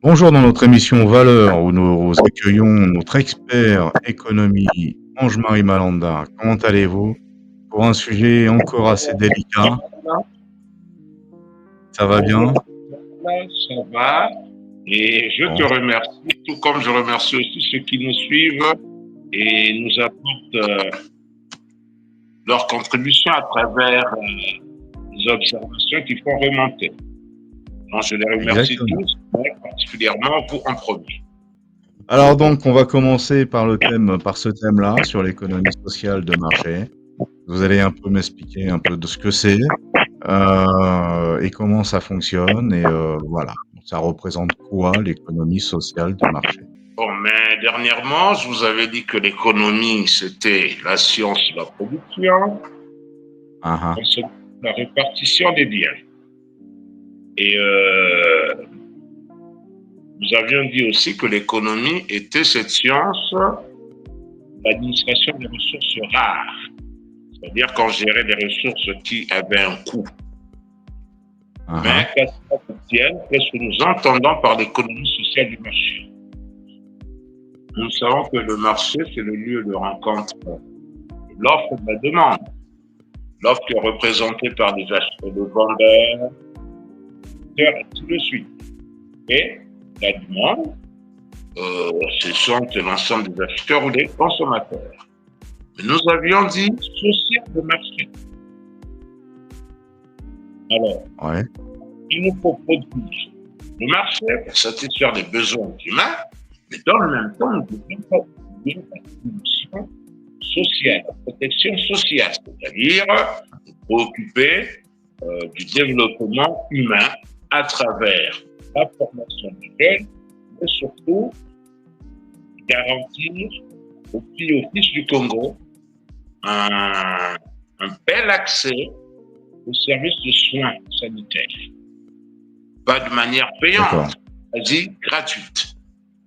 Bonjour dans notre émission Valeurs où nous accueillons notre expert économie, Ange-Marie Malanda. Comment allez-vous? Pour un sujet encore assez délicat, ça va bien? Ça va. Et je te Bon, remercie, tout comme je remercie aussi ceux qui nous suivent et nous apportent leur contribution à travers les observations qui font remonter. Donc, je les remercie exactement. tous, mais particulièrement vous en premier. Alors donc, on va commencer par ce thème-là, sur l'économie sociale de marché. Vous allez un peu m'expliquer un peu de ce que c'est, et comment ça fonctionne et voilà. Ça représente quoi l'économie sociale de marché? Bon, mais dernièrement, je vous avais dit que l'économie, c'était la science de la production, Ah ah, ensuite la répartition des biens. Et nous avions dit aussi que l'économie était cette science d'administration des ressources rares, c'est-à-dire qu'on gérait des ressources qui avaient un coût. ah Mais ah. qu'à cela ne tienne, qu'est-ce que nous entendons par l'économie sociale du marché? Nous savons que le marché, c'est le lieu de rencontre de l'offre et de la demande. L'offre qui est représentée par des acheteurs, de vendeurs, et ainsi de suite. Et la demande, ce sont l'ensemble des acheteurs ou des consommateurs. Mais nous avions dit social de marché. Alors, Ouais, il nous faut produire le marché pour satisfaire les besoins humains, mais dans le même temps, nous devons une dimension sociale, protection sociale, c'est-à-dire nous préoccuper du développement humain à travers la formation des jeunes, mais surtout garantir aux filles et aux fils du Congo un bel accès aux services de soins sanitaires. Pas de manière d'accord. payante, quasi gratuite.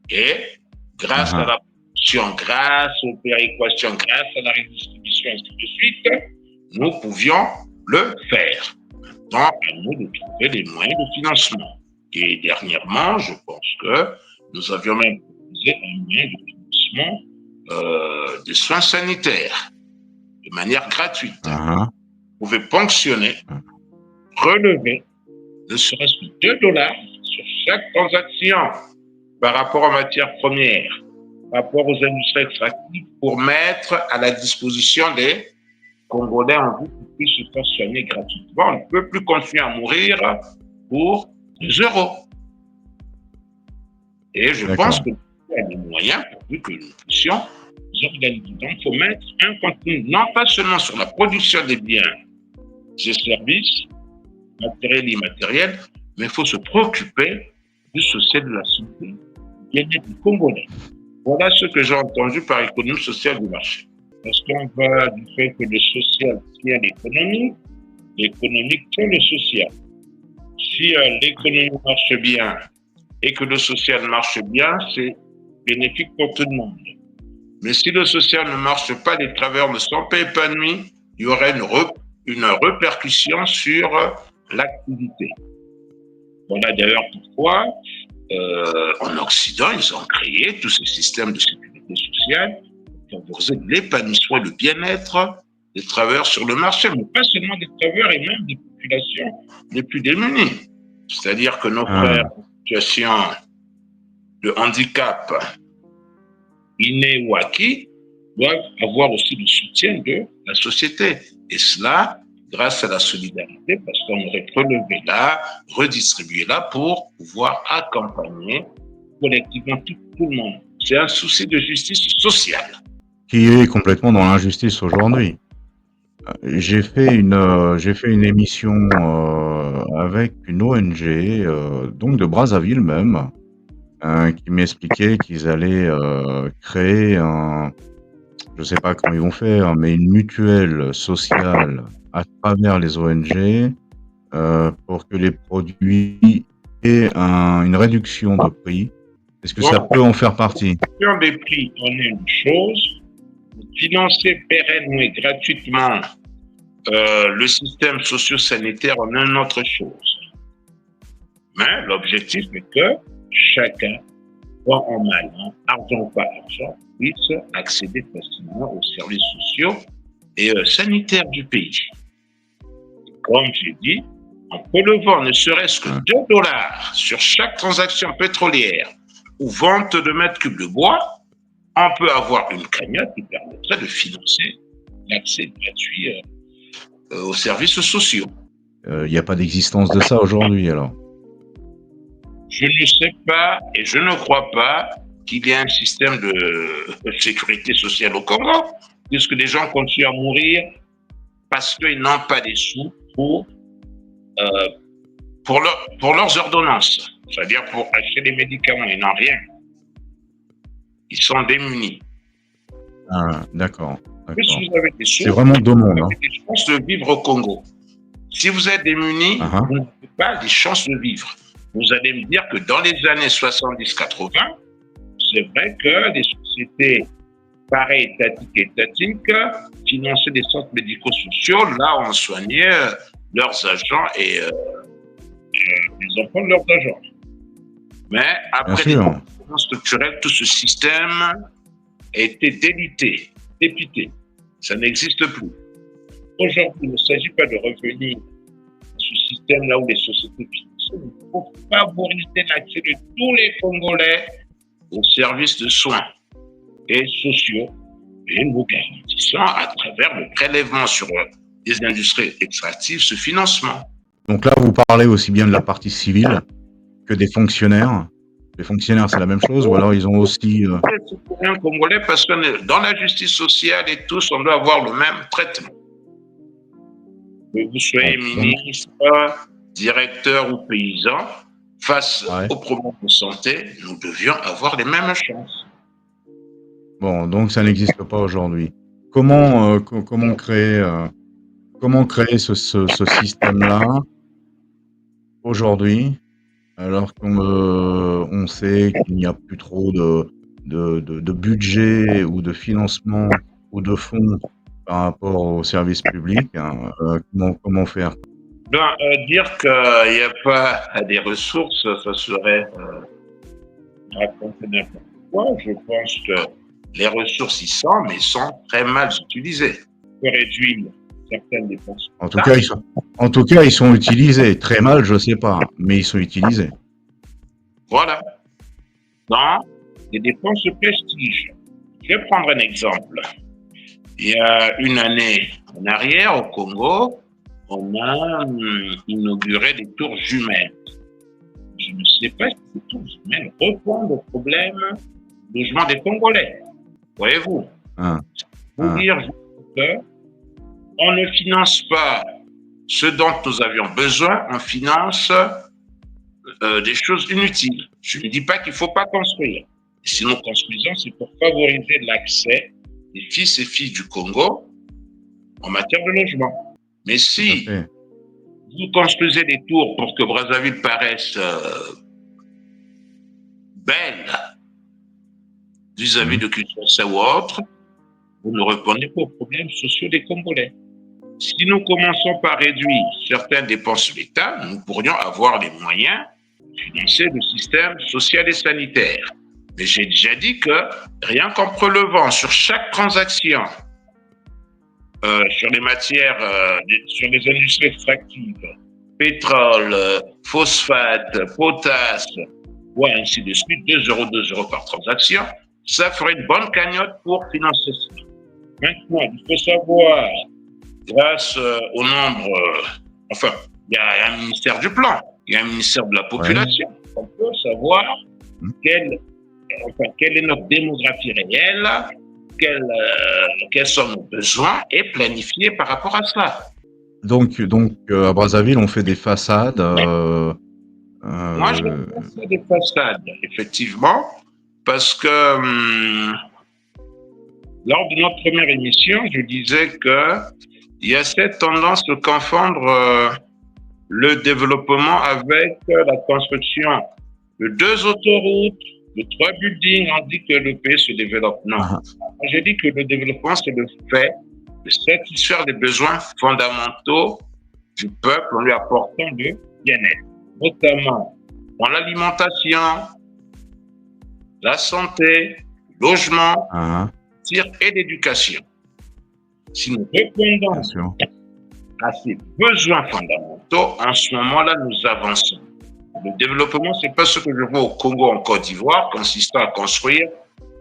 Et Ah grâce à ah, la production, grâce aux péréquations, grâce à la redistribution, ainsi de suite, nous pouvions le faire. Maintenant, à nous de trouver les moyens de financement. Et dernièrement, je pense que nous avions même proposé un moyen de financement des soins sanitaires de manière gratuite. ah ah. Vous pouvez ponctionner, relever, ne serait-ce que $2 sur chaque transaction par rapport aux matières premières, par rapport aux industries extractives, pour mettre à la disposition des Congolais en vue qu'ils puissent se faire soigner gratuitement. On ne peut plus continuer à mourir pour 2 euros. Et je pense D'accord. que nous avons les moyens pourvu que nous puissions nous organiser. Donc, il faut mettre un contenu, non pas seulement sur la production des biens et services, matériels et immatériels, mais il faut se préoccuper du social de la santé, du bien-être du Congolais. Voilà ce que j'ai entendu par économie sociale du marché. Parce qu'on va du fait que le social tient l'économique tient le social. Si l'économie marche bien et que le social marche bien, c'est bénéfique pour tout le monde. Mais si le social ne marche pas, les travailleurs ne sont pas épanouis, il y aurait une répercussion sur l'activité. Voilà d'ailleurs pourquoi en Occident, ils ont créé tous ces systèmes de sécurité sociale pour favoriser l'épanouissement et le bien-être des travailleurs sur le marché, mais pas seulement des travailleurs et même des populations les plus démunies. C'est-à-dire que nos frères Ah, en situation de handicap inné ou acquis doivent avoir aussi le soutien de la société. Et cela grâce à la solidarité, parce qu'on aurait relevé là, redistribué là pour pouvoir accompagner collectivement tout le monde. C'est un souci de justice sociale. qui est complètement dans l'injustice aujourd'hui. J'ai fait une émission avec une ONG, donc de Brazzaville même, qui m'expliquait qu'ils allaient créer je sais pas comment ils vont faire, mais une mutuelle sociale à travers les ONG pour que les produits aient une réduction de prix. Est-ce que ça Donc, peut en faire partie? sur des prix, on est une chose. Financer pérennement et gratuitement le système socio-sanitaire, on est une autre chose. Mais l'objectif est que chacun, bon en mal, hein, argent ou pas argent, puisse accéder facilement aux services sociaux et sanitaires du pays. Comme j'ai dit, en prélevant ne serait-ce que Ouais. 2 $ sur chaque transaction pétrolière ou vente de mètres cubes de bois, on peut avoir une cagnotte qui permettrait de financer l'accès gratuit aux services sociaux. Il n'y a pas d'existence de ça aujourd'hui, alors? Je ne sais pas et je ne crois pas qu'il y ait un système de sécurité sociale au Congo, puisque les gens continuent à mourir parce qu'ils n'ont pas des sous euh, pour leurs ordonnances, c'est-à-dire pour acheter des médicaments. Ils n'ont rien. Ils sont démunis. Ah, d'accord, Plus d'accord. vous avez des C'est sous, vraiment plus deux vous mondes, hein? avez des chances de vivre au Congo. Si vous êtes démuni, Ah, ah. vous n'avez pas les chances de vivre. Vous allez me dire que dans les années 70-80, c'est vrai que les sociétés étatiques finançaient des centres médico-sociaux. Là, on soignait leurs agents et les enfants de leurs agents. Mais Bien après les sûr. transformations structurelles, tout ce système a été délité, dépité. Ça n'existe plus. Aujourd'hui, il ne s'agit pas de revenir à ce système-là où les sociétés financières, il faut favoriser l'accès de tous les Congolais aux services de soins et sociaux. Et nous garantissons à travers le prélèvement sur les industries extractives ce financement. Donc là, vous parlez aussi bien de la partie civile que des fonctionnaires. Les fonctionnaires, c'est la même chose, ou alors ils ont aussi... C'est pour un Congolais parce que dans la justice sociale et tous, on doit avoir le même traitement. Que vous soyez Bon, donc, ministre, directeur ou paysan, face ouais. aux problèmes de santé, nous devions avoir les mêmes chances. Bon, donc ça n'existe pas aujourd'hui. Comment créer ce système-là aujourd'hui, alors on sait qu'il n'y a plus trop de budget ou de financement ou de fonds par rapport aux services publics, hein, comment faire? Donc, dire qu'il n'y a pas des ressources, ça serait raconter n'importe quoi. Je pense que les ressources y sont, mais sont très mal utilisées. On peut réduire certaines dépenses. En tout cas, ils sont utilisés. Très mal, je sais pas, mais ils sont utilisés. Voilà. Dans les dépenses de prestige. Je vais prendre un exemple. Il y a une année en arrière, au Congo, on a inauguré des tours jumelles. Je ne sais pas si ces tours jumelles répondent au problème du logement des Congolais. Voyez-vous, Hein, vous hein. dire que on ne finance pas ce dont nous avions besoin, on finance des choses inutiles. Je ne dis pas qu'il ne faut pas construire. Si nous construisons, c'est pour favoriser l'accès des fils et filles du Congo en matière de logement. Mais Tout à si fait. vous construisez des tours pour que Brazzaville paraisse belle vis-à-vis Mmh. de Kinshasa ou autre, vous ne répondez pas aux problèmes sociaux des Congolais. Si nous commençons par réduire certaines dépenses de l'État, nous pourrions avoir les moyens de financer le système social et sanitaire. Mais j'ai déjà dit que rien qu'en prélevant sur chaque transaction, sur les matières, sur les industries extractives, pétrole, phosphate, potasse, ou ainsi de suite, 2 € par transaction, ça ferait une bonne cagnotte pour financer ça. Maintenant, il faut savoir, grâce au nombre, enfin, il y a un ministère du plan, il y a un ministère de la Ouais. population, on peut savoir Mmh. quelle est notre démographie réelle, quels sont nos besoins et planifier par rapport à cela. Donc, à Brazzaville, on fait des façades. Moi, je Euh, pense des façades, effectivement, parce que lors de notre première émission, je disais qu'il y a cette tendance de confondre le développement avec la construction de 2 autoroutes, de 3 buildings. On dit que le pays se développe. Non. ah, J'ai dit que le développement, c'est le fait de satisfaire les besoins fondamentaux du peuple en lui apportant du bien-être, notamment dans l'alimentation, la santé, le logement, Hein, et l'éducation. Si nous bien répondons sûr. à ces besoins fondamentaux, en ce moment-là, nous avançons. Le développement, ce n'est pas ce que je vois au Congo, en Côte d'Ivoire, consistant à construire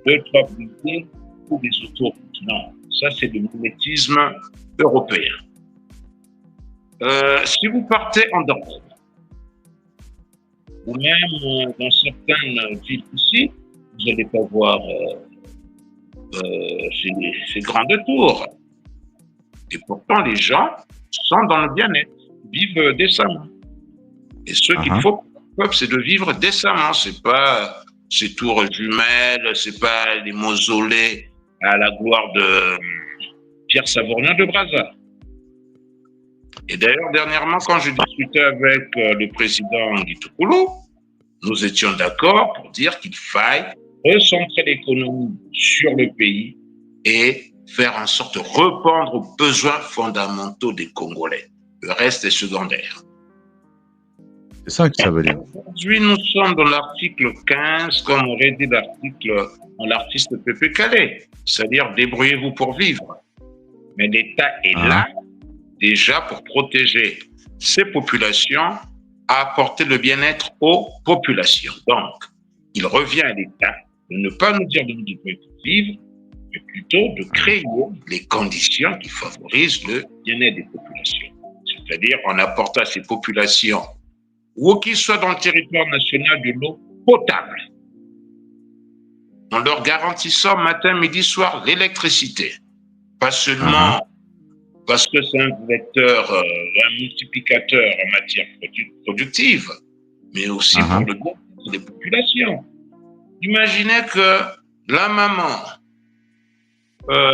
deux, trois buildings ou des autoroutes. Non, ça, c'est le mimétisme européen. Si vous partez en Europe, ou même dans certaines villes ici, vous n'allez pas voir ces grandes tours. Et pourtant, les gens sont dans le bien-être, vivent décemment. Et ce qu'il Hein. faut pour le peuple, c'est de vivre décemment. C'est pas ces tours jumelles, c'est pas les mausolées à la gloire de Pierre Savourien de Brazza. Et d'ailleurs, dernièrement, quand je discutais avec le président Ngitoukulu, nous étions d'accord pour dire qu'il faille recentrer l'économie sur le pays et faire en sorte de répondre aux besoins fondamentaux des Congolais. Le reste est secondaire. C'est ça que ça veut dire. Aujourd'hui, nous sommes dans l'article 15, comme aurait dit l'artiste Pépé Calais, c'est-à-dire débrouillez-vous pour vivre. Mais l'État est Hein. là déjà pour protéger ces populations, à apporter le bien-être aux populations. Donc, il revient à l'État de ne pas nous dire de nous débrouiller pour vivre, mais plutôt de créer les conditions qui favorisent le bien-être des populations. C'est-à-dire en apportant à ces populations, où qu'ils soient dans le territoire national, de l'eau potable, en leur garantissant matin, midi, soir l'électricité. Pas Hein. seulement parce que c'est un vecteur, un multiplicateur en matière productive, mais aussi pour Hein. le bien des populations. Imaginez que la maman euh,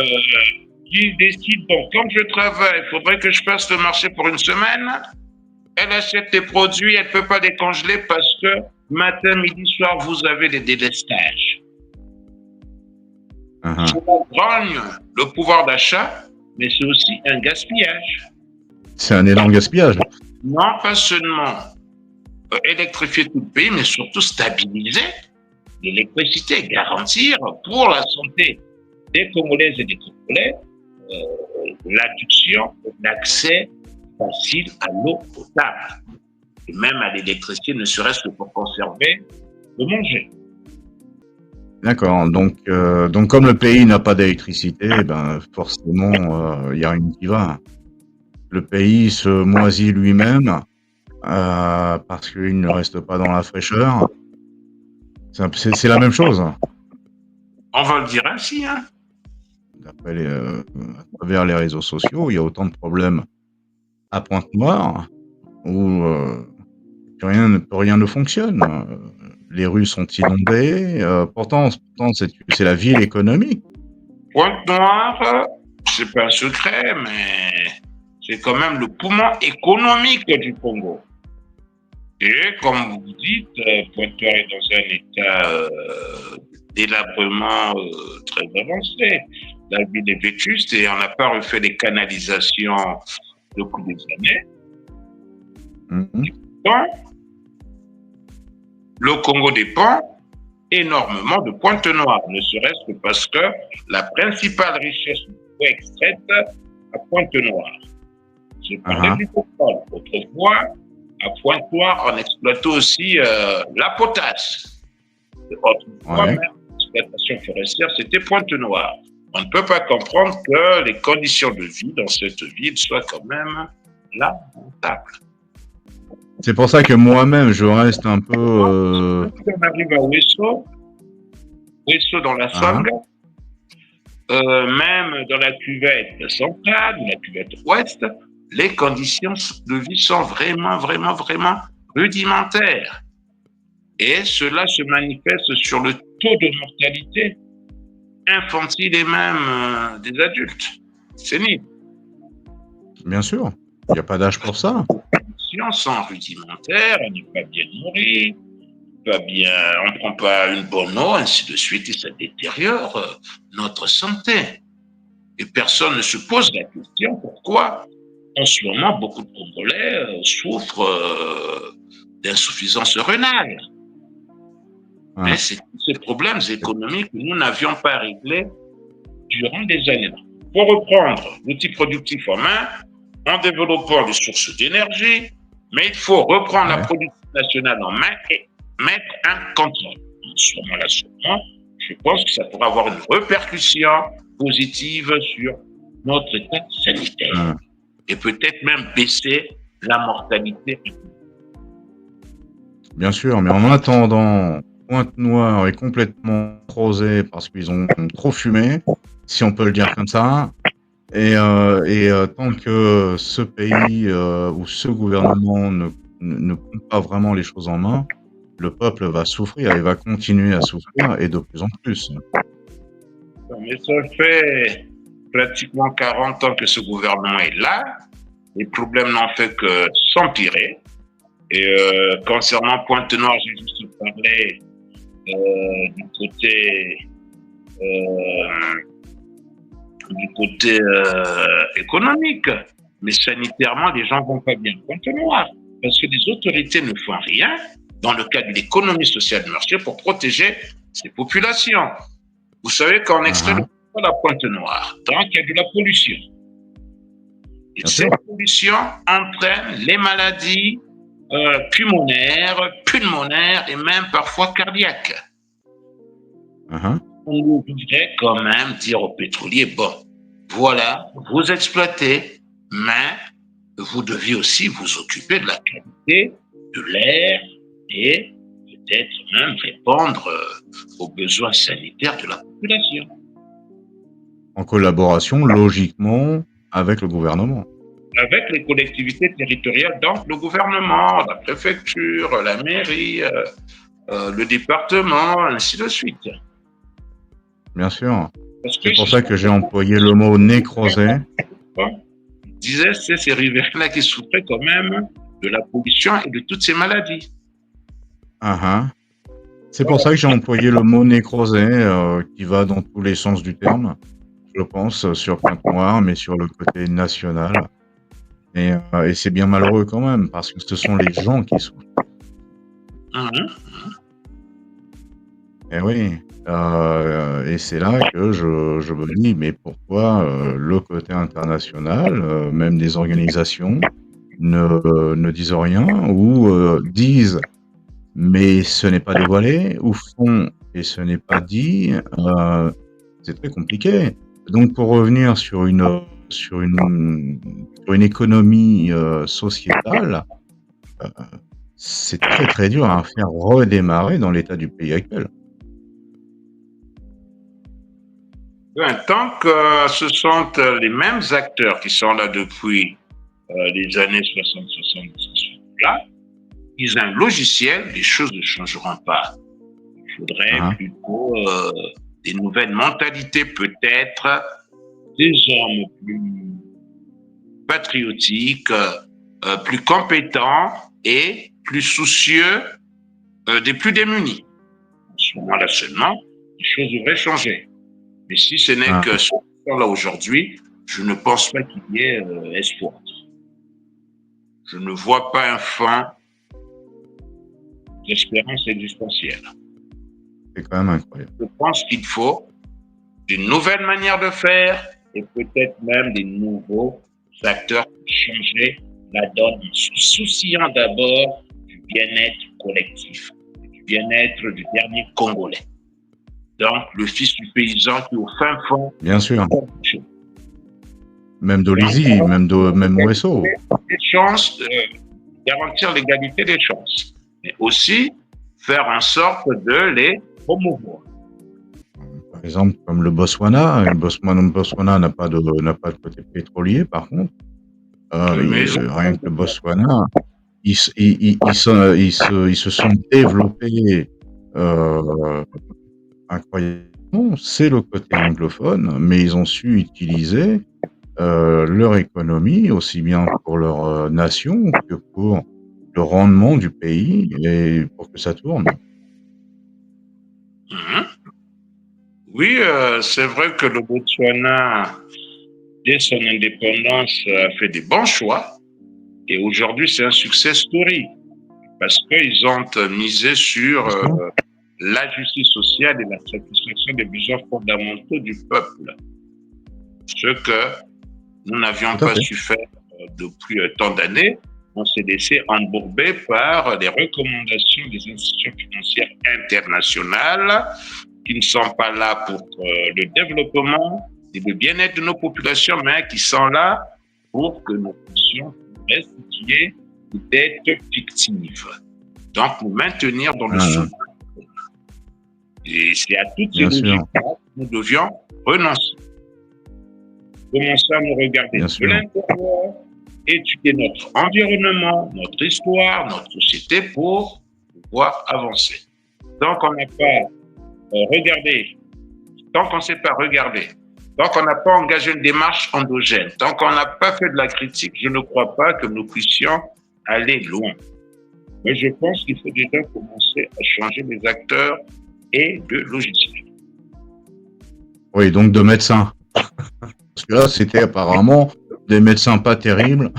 qui décide, bon, comme je travaille, il faudrait que je fasse le marché pour une semaine, elle achète des produits, elle ne peut pas les congeler parce que matin, midi, soir, vous avez des délestages. Hein. On gagne le pouvoir d'achat, mais c'est aussi un gaspillage. C'est un énorme gaspillage. Non pas seulement électrifier tout le pays, mais surtout stabiliser l'électricité et garantir pour la santé des Congolaises et des Congolais l'adduction, l'accès facile à l'eau potable et même à l'électricité, ne serait-ce que pour conserver le manger. D'accord. Donc comme le pays n'a pas d'électricité, eh ben forcément, il y a rien qui va. Le pays se moisit lui-même parce qu'il ne reste pas dans la fraîcheur. C'est la même chose. On va le dire ainsi, hein. D'après à travers les réseaux sociaux, il y a autant de problèmes à Pointe-Noire où rien ne fonctionne. Les rues sont inondées. Pourtant c'est la ville économique. Pointe-Noire, c'est pas un secret, mais c'est quand même le poumon économique du Congo. Et comme vous dites, Pointe-Noire est dans un état délabrement très avancé. La ville est vétuste et on n'a pas refait les canalisations depuis des années. Mhm. Donc, le Congo dépend énormément de Pointe-Noire, ne serait-ce que parce que la principale richesse est extraite à Pointe-Noire. Je parlais Ah, du pétrole. Autrefois, à Pointe-Noire, on exploitait aussi la potasse. Autrefois, ouais. même, l'exploitation forestière, c'était Pointe-Noire. On ne peut pas comprendre que les conditions de vie dans cette ville soient quand même lamentables. C'est pour ça que moi-même je reste un peu. Si on arrive à Ouesso dans la Ah, Sangue, même dans la cuvette centrale, la cuvette ouest, les conditions de vie sont vraiment, vraiment, vraiment rudimentaires. Et cela se manifeste sur le taux de mortalité infantile et même des adultes. C'est nul. bien sûr. Il n'y a pas d'âge pour ça. Les conditions sont rudimentaires, on n'est pas bien nourri, pas bien, on ne prend pas une bonne eau, ainsi de suite, et ça détériore notre santé. Et personne ne se pose la question pourquoi, en ce moment, beaucoup de Congolais souffrent d'insuffisance rénale. Mais hein, c'est tous ces problèmes économiques que nous n'avions pas réglés durant des années. Il faut reprendre l'outil productif en main en développant des sources d'énergie, mais il faut reprendre la ouais. production nationale en main et mettre un contrôle. En ce moment-là seulement, je pense que ça pourra avoir une répercussion positive sur notre état sanitaire Hein. et peut-être même baisser la mortalité. Bien sûr, mais en attendant, Pointe-Noire est complètement creusée parce qu'ils ont trop fumé, si on peut le dire comme ça. Tant que ce pays ou ce gouvernement ne prend pas vraiment les choses en main, le peuple va souffrir et va continuer à souffrir et de plus en plus. Mais ça fait pratiquement 40 ans que ce gouvernement est là. Les problèmes n'ont fait que s'empirer. Et concernant Pointe-Noire, j'ai juste parlé du côté euh, économique, mais sanitairement, les gens vont pas bien. Pointe-Noire, parce que les autorités ne font rien dans le cadre de l'économie sociale de marché pour protéger ces populations. Vous savez, quand on extrait le Uhum. pétrole à Pointe-Noire, donc il y a de la pollution. Et Bien cette sûr. pollution entraîne les maladies pulmonaires et même parfois cardiaques. Uhum. On devrait quand même dire aux pétroliers, bon, voilà, vous exploitez, mais vous deviez aussi vous occuper de la qualité de l'air et peut-être même répondre aux besoins sanitaires de la population. En collaboration, logiquement, avec le gouvernement. Avec les collectivités territoriales, donc le gouvernement, la préfecture, la mairie, le département, ainsi de suite. Bien sûr. Parce C'est que pour ce ça sont que j'ai employé le mot nécrosé. je disais, c'est ces riverains-là qui souffraient quand même de la pollution et de toutes ces maladies. Uhum. C'est pour ça que j'ai employé le mot nécrosé, qui va dans tous les sens du terme, je pense, sur Pointe-Noire, mais sur le côté national. Et c'est bien malheureux quand même, parce que ce sont les gens qui souffrent. Mhm. Et oui, et c'est là que je me dis: «Mais pourquoi, le côté international, même des organisations ne disent rien ou, disent mais ce n'est pas dévoilé ou font et ce n'est pas dit?» C'est très compliqué. Donc pour revenir sur une économie, sociétale, heu, c'est très, très dur à faire redémarrer dans l'état du pays actuel. Ben, tant que ce sont les mêmes acteurs qui sont là depuis les années 60-70, là, ils ont un logiciel, les choses ne changeront pas. Il faudrait Hein, plutôt des nouvelles mentalités, peut-être, des hommes plus patriotiques, plus compétents et plus soucieux des plus démunis. À ce moment-là seulement, les choses devraient changer. Mais si ce n'est hein. que ce qu'on fait là aujourd'hui, je ne pense pas qu'il y ait espoir. Je ne vois pas un fin d'espérance existentielle. C'est quand même incroyable. Je pense qu'il faut d'une nouvelle manière de faire et peut-être même des nouveaux facteurs pour changer la donne en se souciant d'abord du bien-être collectif, du bien-être du dernier Congolais. Donc, le fils du paysan qui, au fin fond, Bien sûr, même donc, Dolisie, même OSO. des chances, garantir l'égalité des chances, mais aussi faire en sorte de les promouvoir. Par exemple, comme le Botswana. Le Botswana n'a pas de côté pétrolier par contre. Mais Rien que le Botswana, ils se sont développés, heu, incroyablement. C'est le côté anglophone, mais ils ont su utiliser, leur économie aussi bien pour leur, nation que pour le rendement du pays et pour que ça tourne. oui, c'est vrai que le Botswana, dès son indépendance, a fait des bons choix. Et aujourd'hui, c'est un success story parce qu'ils ont misé sur Bien sûr. la justice sociale et la satisfaction des besoins fondamentaux du peuple. Ce que nous n'avions Tout à pas fait. su faire depuis tant d'années. On s'est laissé embourber par les recommandations des institutions financières internationales qui ne sont pas là pour le développement et le bien-être de nos populations, mais qui sont là pour que nous puissions restituer des dettes fictives. Donc, nous maintenir dans le sous. Et c'est à toutes ces logiques-là que nous devions renoncer. Commencer à nous regarder de l'intérieur, étudier notre environnement, notre histoire, notre société pour pouvoir avancer. Donc, on n'a pas regardé, tant qu'on ne sait pas regarder, tant qu'on n'a pas engagé une démarche endogène, tant qu'on n'a pas fait de la critique, je ne crois pas que nous puissions aller loin. Mais je pense qu'il faut déjà commencer à changer les acteurs et de logiciels. Oui, donc de médecins. Parce que là, c'était apparemment des médecins pas terribles.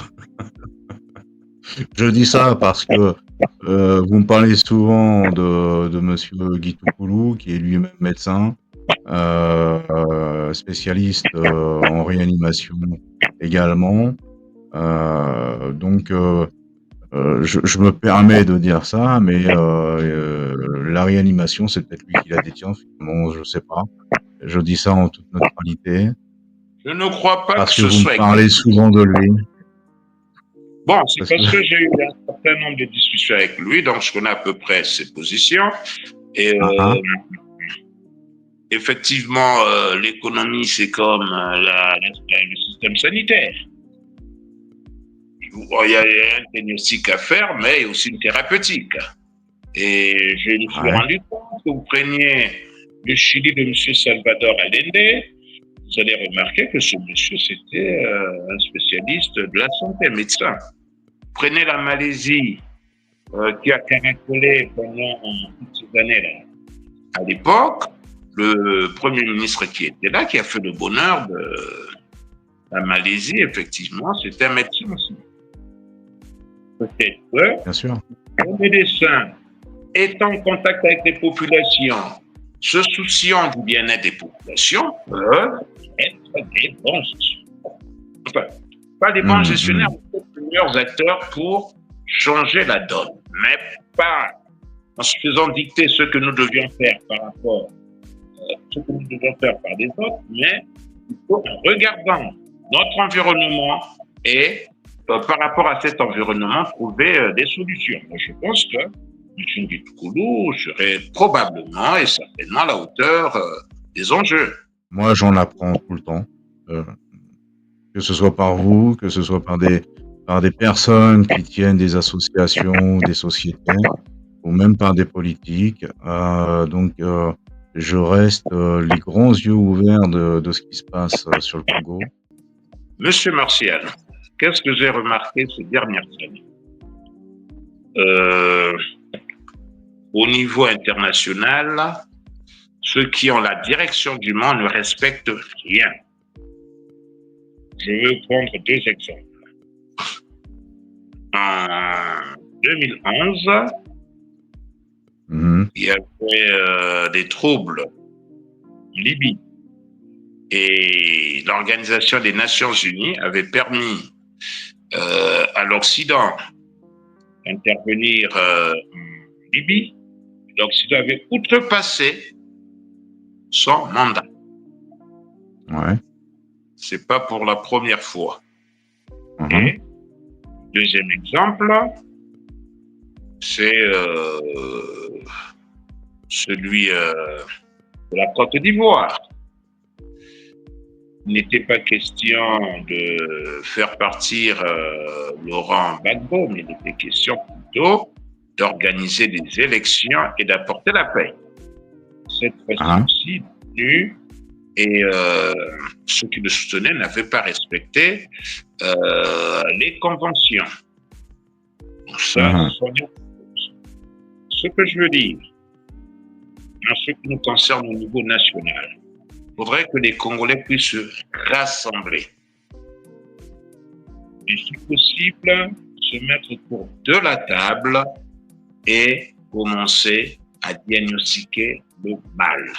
Je dis ça parce que vous me parlez souvent de monsieur Guy Toukoulou, qui est lui-même médecin, spécialiste en réanimation également. Donc, je me permets de dire ça, mais la réanimation, c'est peut-être lui qui la détient, finalement, je sais pas. Je dis ça en toute neutralité. Je ne crois pas que Parce que ce vous me soit parlez souvent de lui. Bon, c'est parce que j'ai eu un certain nombre de discussions avec lui, donc je connais à peu près ses positions. Et effectivement, l'économie, c'est comme le système sanitaire. Il y a un diagnostic à faire, mais il y a aussi une thérapeutique. Et je me suis rendu compte que vous preniez le Chili de M. Salvador Allende, vous allez remarquer que ce monsieur, c'était un spécialiste de la santé, médecin. Prenez la Malaisie, qui a caracolé pendant toutes ces années-là. À l'époque, le Premier ministre qui était là, qui a fait le bonheur de la Malaisie, effectivement, c'était un médecin aussi. Peut-être que Bien sûr. les médecins étant en contact avec les populations, se souciant du bien-être des populations, peuvent être des bons gestionnaires. Enfin, pas des bons gestionnaires, mais des meilleurs acteurs pour changer la donne. Mais pas en se faisant dicter ce que nous devions faire par rapport à ce que nous devions faire par les autres, mais plutôt en regardant notre environnement et par rapport à cet environnement, trouver des solutions. Moi, je pense que M. Guy Toukoulou serait probablement et certainement à la hauteur des enjeux. Moi, j'en apprends tout le temps. Que ce soit par vous, que ce soit par des personnes qui tiennent des associations, des sociétés, ou même par des politiques. Donc, je reste les grands yeux ouverts de ce qui se passe sur le Congo. Monsieur Martial, qu'est-ce que j'ai remarqué ces dernières années? Au niveau international, ceux qui ont la direction du monde ne respectent rien. Je vais prendre deux exemples. En 2011, il y avait des troubles en Libye. Et l'Organisation des Nations Unies avait permis à l'Occident d'intervenir en Libye. L'Occident avait outrepassé son mandat. Ouais. C'est pas pour la première fois. Et deuxième exemple, c'est celui de la Côte d'Ivoire. Il n'était pas question de faire partir Laurent Gbagbo, mais il était question plutôt d'organiser des élections et d'apporter la paix. Cette fois-ci, et ceux qui le soutenaient n'avaient pas respecté les conventions. Donc ça, ce sont des choses. Ce que je veux dire, en ce qui nous concerne au niveau national, il faudrait que les Congolais puissent se rassembler. Et si possible, se mettre autour de la table et commencer à diagnostiquer le mal.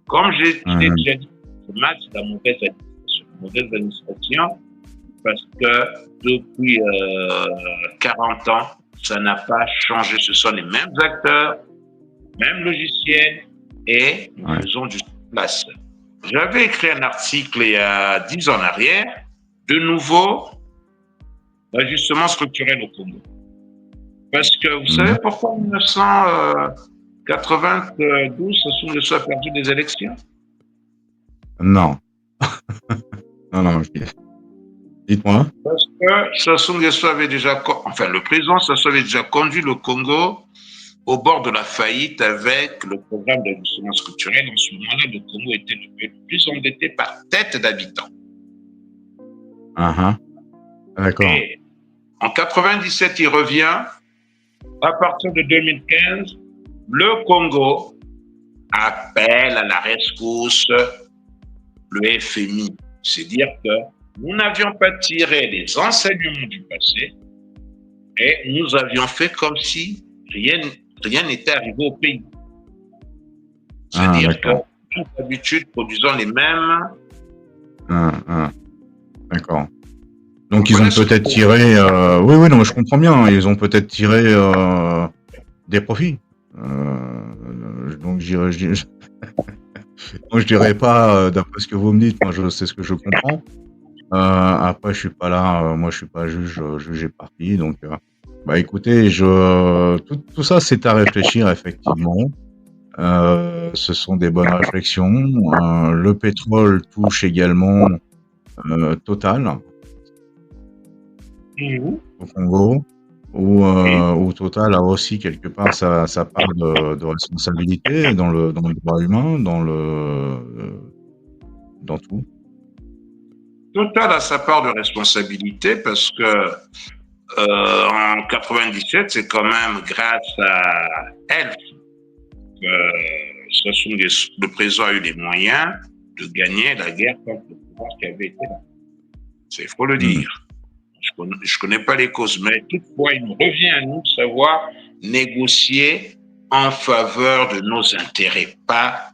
Comme je l'ai Mhm. déjà dit, le mal, c'est la mauvaise administration. La mauvaise administration, parce que depuis 40 ans, ça n'a pas changé. Ce sont les mêmes acteurs, mêmes logiciels, et nous Ouais. faisons du place. J'avais écrit un article il y a 10 ans en arrière, de nouveau, l'ajustement structurel au Congo. Parce que vous Mhm. savez pourquoi en 1992, Sassou Nguesso a perdu des élections? Non, non, non, dites-moi. Parce que Sassou Nguesso avait déjà, enfin le président Sassou avait déjà conduit le Congo au bord de la faillite avec le programme d'ajustement structurel. En ce moment-là, le Congo était le pays le plus endetté par tête d'habitant. Ah, d'accord. Et en 97, il revient. À partir de 2015, le Congo appelle à la rescousse le FMI. C'est dire que nous n'avions pas tiré les enseignements du passé et nous avions fait comme si rien n'était arrivé au pays. Ah, C'est-à-dire que d'accord. nous, d'habitude, produisons les mêmes. Ah, d'accord. Vous Donc ils ont connaissez ce peut-être mot? tiré. Oui, oui, non, mais je comprends bien, hein. Ils ont peut-être tiré des profits. Donc moi, je dirais pas, d'après ce que vous me dites. Moi, je sais ce que je comprends. Après, je suis pas là. Moi, je suis pas juge et parti. Donc, bah, écoutez, tout ça, c'est à réfléchir effectivement. Ce sont des bonnes réflexions. Le pétrole touche également Total Mhm. au Congo, Oui, où Total a aussi quelque part sa part de responsabilité dans le droit humain, dans tout. Total a sa part de responsabilité parce que en 97, c'est quand même grâce à elle que le président a eu les moyens de gagner la guerre contre le pouvoir qui avait été là. Il faut le Mmh. dire. Je connais pas les causes, mais toutefois, il nous revient à nous de savoir négocier en faveur de nos intérêts, pas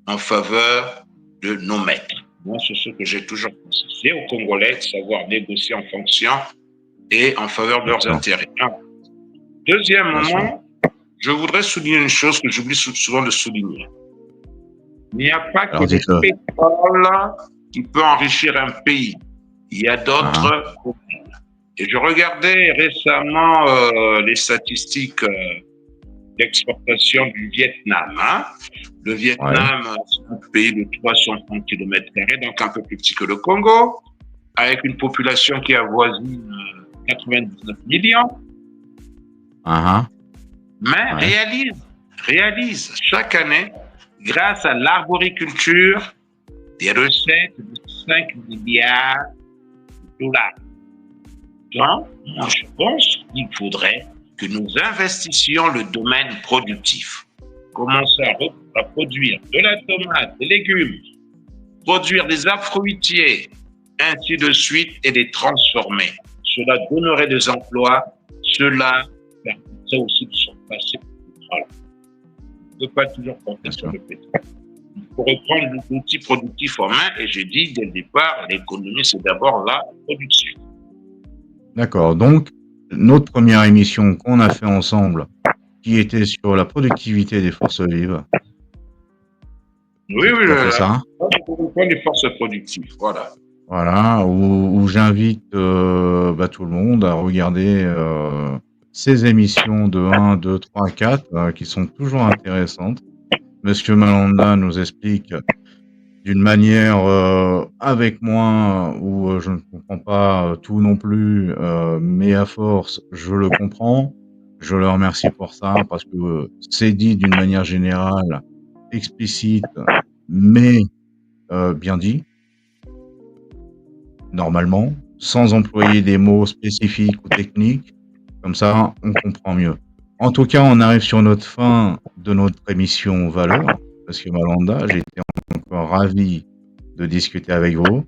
en faveur de nos maîtres. Moi, c'est ce que j'ai toujours pensé. C'est aux Congolais de savoir négocier en fonction et en faveur de leurs D'accord, intérêts. bien sûr. Deuxièmement, je voudrais souligner une chose que j'oublie souvent de souligner. Il n'y a pas que Alors le dites-le. pétrole qui peut enrichir un pays. Il y a Hein, hein. d'autres. Et je regardais récemment les statistiques d'exportation du Vietnam. Hein. Le Ouais, Vietnam, c'est un pays de 330 km², donc un peu plus petit que le Congo, avec une population qui avoisine 99 millions, hein, hein. mais Ouais, réalise chaque année, grâce à l'arboriculture, des recettes de 5 milliards de dollars. Donc, moi, je pense qu'il faudrait que nous investissions le domaine productif. Commencer à produire de la tomate, des légumes, produire des arbres fruitiers, ainsi de suite, et les transformer. Cela donnerait des emplois, cela permettrait aussi de se passer du pétrole. On ne peut pas toujours compter bien sur sûr. le pétrole. Il faut reprendre l'outil productif en main, et j'ai dit dès le départ, l'économie, c'est d'abord la production. D'accord. Donc, notre première émission qu'on a fait ensemble, qui était sur la productivité des forces vives, Oui, c'est oui, tout à fait ça. point des forces productives, voilà. Voilà, où j'invite bah, tout le monde à regarder ces émissions de 1, 2, 3, 4, qui sont toujours intéressantes. Monsieur Malanda nous explique d'une manière avec moi où je ne comprends pas tout non plus, mais à force, je le comprends. Je le remercie pour ça parce que c'est dit d'une manière générale, explicite, mais bien dit, normalement, sans employer des mots spécifiques ou techniques. Comme ça, on comprend mieux. En tout cas, on arrive sur notre fin de notre émission Valeurs. Monsieur Malanda, j'ai été encore ravi de discuter avec vous.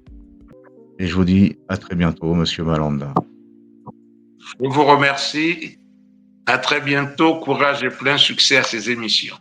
Et je vous dis à très bientôt, monsieur Malanda. Je vous remercie. À très bientôt. Courage et plein succès à ces émissions.